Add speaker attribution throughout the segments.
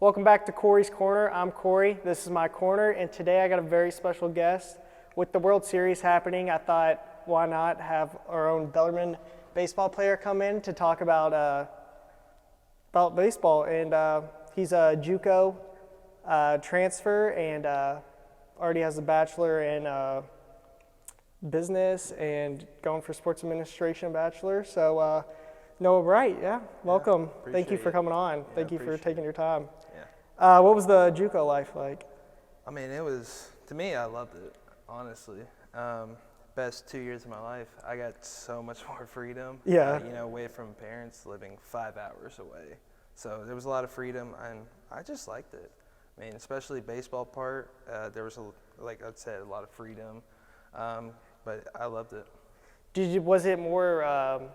Speaker 1: Welcome back to Corey's Corner. I'm Corey. This is my corner, and today I got a very special guest. With the World Series happening, I thought, why not have our own Bellarmine baseball player come in to talk about baseball. And he's a JUCO transfer and already has a bachelor in business and going for sports administration bachelor. So Noah Brite, welcome. Thank you for coming on. Thank you for taking your time. What was the JUCO life like?
Speaker 2: I mean, to me, I loved it, honestly. Best 2 years of my life. I got so much more freedom. Away from parents, living 5 hours away. So there was a lot of freedom, and I just liked it. I mean, especially baseball part, there was, like I said, a lot of freedom, but I loved it.
Speaker 1: Was it more,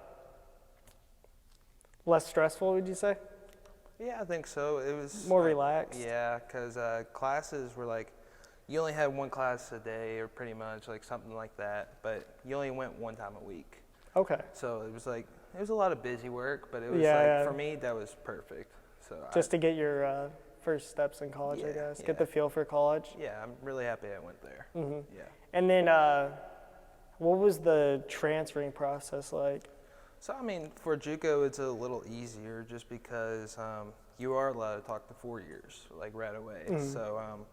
Speaker 1: less stressful, would you say?
Speaker 2: Yeah, I think so. It was
Speaker 1: more relaxed.
Speaker 2: Yeah, because classes were like, you only had one class a day, or pretty much like something like that. But you only went one time a week.
Speaker 1: Okay.
Speaker 2: So it was a lot of busy work, but it was for me that was perfect. So
Speaker 1: just to get your first steps in college, I guess. Get the feel for college.
Speaker 2: Yeah, I'm really happy I went there.
Speaker 1: Mm-hmm.
Speaker 2: Yeah.
Speaker 1: And then, what was the transferring process like?
Speaker 2: So, I mean, for JUCO, it's a little easier just because you are allowed to talk to 4 years, like right away. Mm-hmm. So,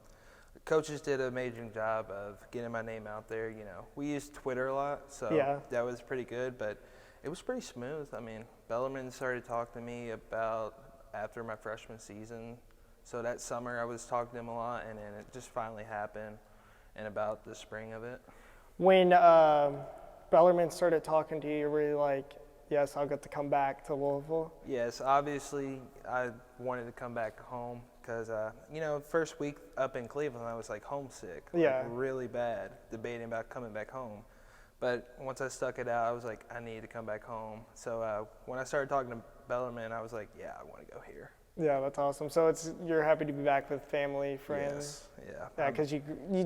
Speaker 2: coaches did an amazing job of getting my name out there. You know, we used Twitter a lot, so that was pretty good, but it was pretty smooth. I mean, Bellarmine started talking to me about after my freshman season. So that summer I was talking to him a lot, and then it just finally happened in about the spring of it.
Speaker 1: When Bellarmine started talking to you, you were really like, yes, I'll get to come back to Louisville?
Speaker 2: Yes, obviously I wanted to come back home because, first week up in Cleveland, I was like homesick, really bad, debating about coming back home. But once I stuck it out, I was like, I need to come back home. So when I started talking to Bellarmine, I was like, yeah, I want to go here.
Speaker 1: Yeah, that's awesome. So you're happy to be back with family, friends?
Speaker 2: Yes, yeah.
Speaker 1: Yeah, because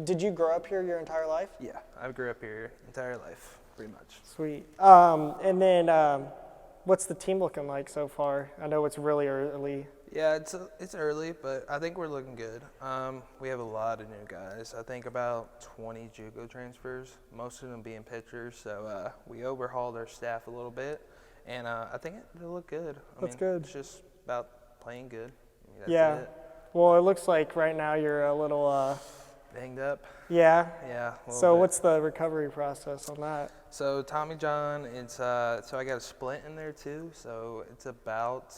Speaker 1: did you grow up here your entire life?
Speaker 2: Yeah, I grew up here entire life. Pretty much.
Speaker 1: Sweet. And then what's the team looking like so far? I know it's really early.
Speaker 2: Yeah, it's early, but I think we're looking good. We have a lot of new guys. I think about 20 JUCO transfers, most of them being pitchers. So we overhauled our staff a little bit, and I think it'll look good.
Speaker 1: That's good.
Speaker 2: It's just about playing good. That's it.
Speaker 1: Well, it looks like right now you're a little
Speaker 2: banged up.
Speaker 1: Yeah.
Speaker 2: Yeah.
Speaker 1: So what's the recovery process on that?
Speaker 2: So Tommy John, it's so I got a splint in there too. So it's about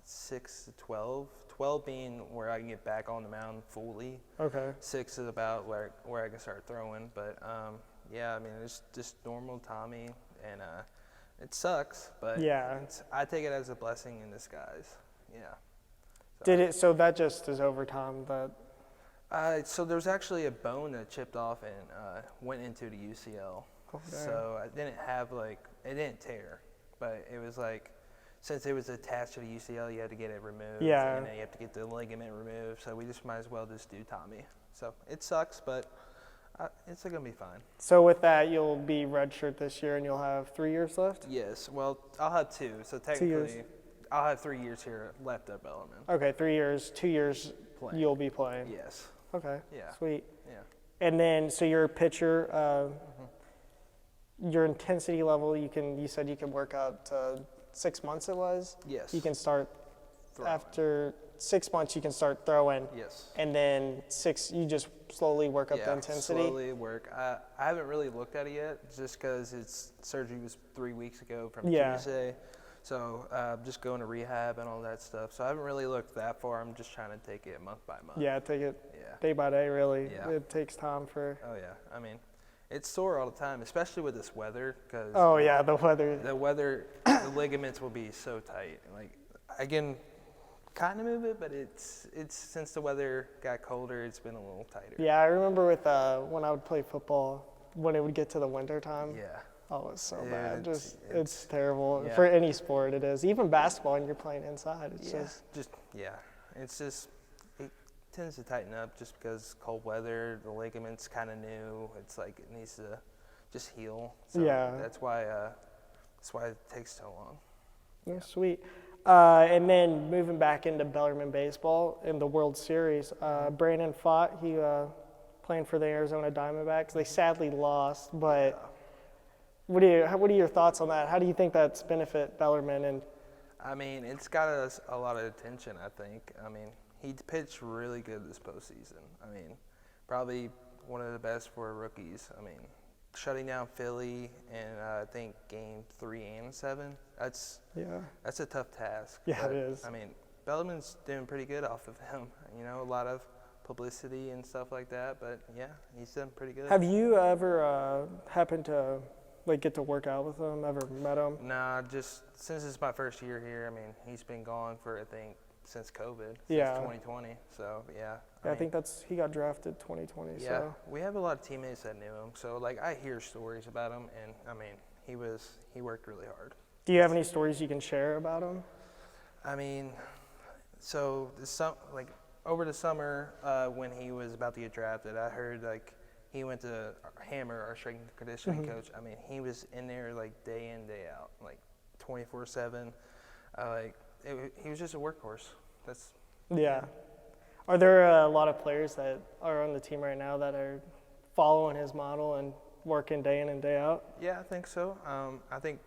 Speaker 2: 6 to 12. 12 being where I can get back on the mound fully. Okay. 6 is about where I can start throwing. But I mean it's just normal Tommy, and it sucks, but I take it as a blessing in disguise. Yeah.
Speaker 1: So that just is overtime, but.
Speaker 2: So there was actually a bone that chipped off and went into the UCL. Oh, so I didn't have it didn't tear, but it was like, since it was attached to the UCL, you had to get it removed. Yeah. And then you have to get the ligament removed. So we just might as well just do Tommy. So it sucks, but it's going to be fine. So with that, you'll be redshirt this year and you'll have 3 years left? Yes. Well, I'll have 2. So technically, I'll have 3 years here left at Bellarmine. Okay, 3 years, 2 years playing. You'll be playing. Yes. Okay. Yeah. Sweet. Yeah. And then, so you're a pitcher. Your intensity level, you said you can work out to 6 months. It was. Yes. You can start after 6 months. You can start throwing. Yes. And then you just slowly work up the intensity. Slowly work. I haven't really looked at it yet, just because surgery was 3 weeks ago from Tuesday. So just going to rehab and all that stuff. So I haven't really looked that far. I'm just trying to take it month by month. Yeah, take it day by day, really. Yeah. It takes time for. Oh, yeah. I mean, it's sore all the time, especially with this weather. The weather. The weather, the ligaments will be so tight. Like, I can kind of move it, but it's since the weather got colder, it's been a little tighter. Yeah, I remember with when I would play football, when it would get to the winter time. Yeah. Oh, it's so bad. It's terrible. For any sport, it is. Even basketball, when you're playing inside, it tends to tighten up just because cold weather, the ligaments kind of new. It's like it needs to just heal. So that's why it takes so long. Yeah, sweet.
Speaker 1: And then moving back into Bellarmine baseball in the World Series, Brandon Fott, he playing for the Arizona Diamondbacks. They sadly lost, but what are your thoughts on that? How do you think that's benefit Bellarmine? And
Speaker 2: I mean, it's got us a lot of attention, I think. I mean, he pitched really good this postseason. I mean, probably one of the best for rookies. I mean, shutting down Philly in, I think, game 3 and 7, that's a tough task.
Speaker 1: Yeah,
Speaker 2: but,
Speaker 1: it is.
Speaker 2: I mean, Bellarmine's doing pretty good off of him. You know, a lot of publicity and stuff like that, but yeah, he's done pretty good.
Speaker 1: Have you ever happened to get to work out with him? Ever met him?
Speaker 2: Nah, just since it's my first year here. I mean, he's been gone for I think since COVID, since
Speaker 1: Yeah.
Speaker 2: 2020. So yeah.
Speaker 1: I think he got drafted 2020.
Speaker 2: Yeah,
Speaker 1: So
Speaker 2: we have a lot of teammates that knew him. So like I hear stories about him, and I mean he worked really hard.
Speaker 1: do you have any stories you can share about him?
Speaker 2: I mean, so over the summer when he was about to get drafted, I heard like he went to Hammer, our strength and conditioning coach. I mean, he was in there like day in, day out, like 24/7. He was just a workhorse.
Speaker 1: Yeah. Are there a lot of players that are on the team right now that are following his model and working day in and day out?
Speaker 2: Yeah, I think so. I think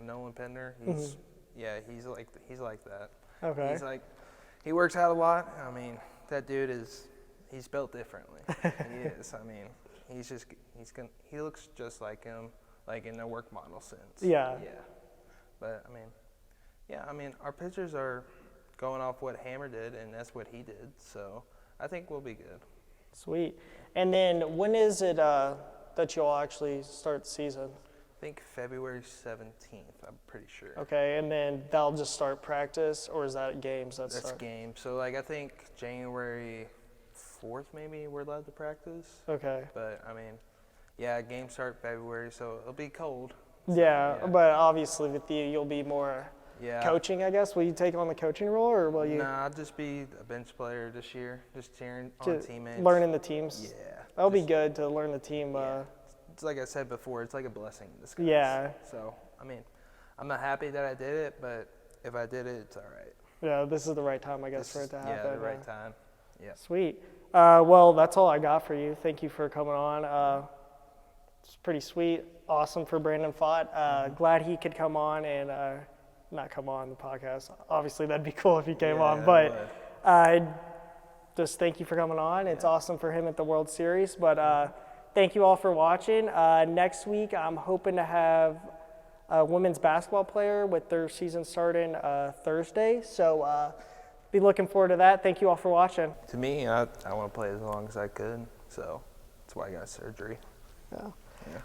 Speaker 2: Nolan Pendner, he's like that.
Speaker 1: Okay.
Speaker 2: He works out a lot. I mean, that dude he's built differently. He is. I mean, he looks just like him, like in a work model sense.
Speaker 1: Yeah.
Speaker 2: Yeah. But I mean, our pitchers are going off what Hammer did, and that's what he did. So I think we'll be good.
Speaker 1: Sweet. And then when is it that you'll actually start the season?
Speaker 2: I think February 17th, I'm pretty sure.
Speaker 1: Okay, and then that'll just start practice, or is that games that
Speaker 2: That's
Speaker 1: start?
Speaker 2: game. So, I think January 4th maybe we're allowed to practice.
Speaker 1: Okay.
Speaker 2: But, I mean, yeah, games start February, so it'll be cold.
Speaker 1: Yeah,
Speaker 2: Yeah.
Speaker 1: but obviously with you'll be more
Speaker 2: Yeah.
Speaker 1: coaching, I guess. Will you take on the coaching role, or will you
Speaker 2: Nah, I'll just be a bench player this year, just cheering on teammates.
Speaker 1: learning the teams?
Speaker 2: Yeah.
Speaker 1: That'll be good to learn the team.
Speaker 2: Yeah. It's like I said before, it's like a blessing in disguise.
Speaker 1: Yeah.
Speaker 2: So, I mean, I'm not happy that I did it, but if I did it, it's all right.
Speaker 1: Yeah, this is the right time, I guess, for it to happen.
Speaker 2: Yeah, the right time. Yeah.
Speaker 1: Sweet. Well, that's all I got for you. Thank you for coming on. It's pretty sweet. Awesome for Brandon Fott. Glad he could come on and not come on the podcast. Obviously, that'd be cool if he came on. But just thank you for coming on. It's awesome for him at the World Series. But thank you all for watching. Next week, I'm hoping to have a women's basketball player with their season starting Thursday. So be looking forward to that. Thank you all for watching.
Speaker 2: To me, I want to play as long as I could, so that's why I got surgery.
Speaker 1: Yeah.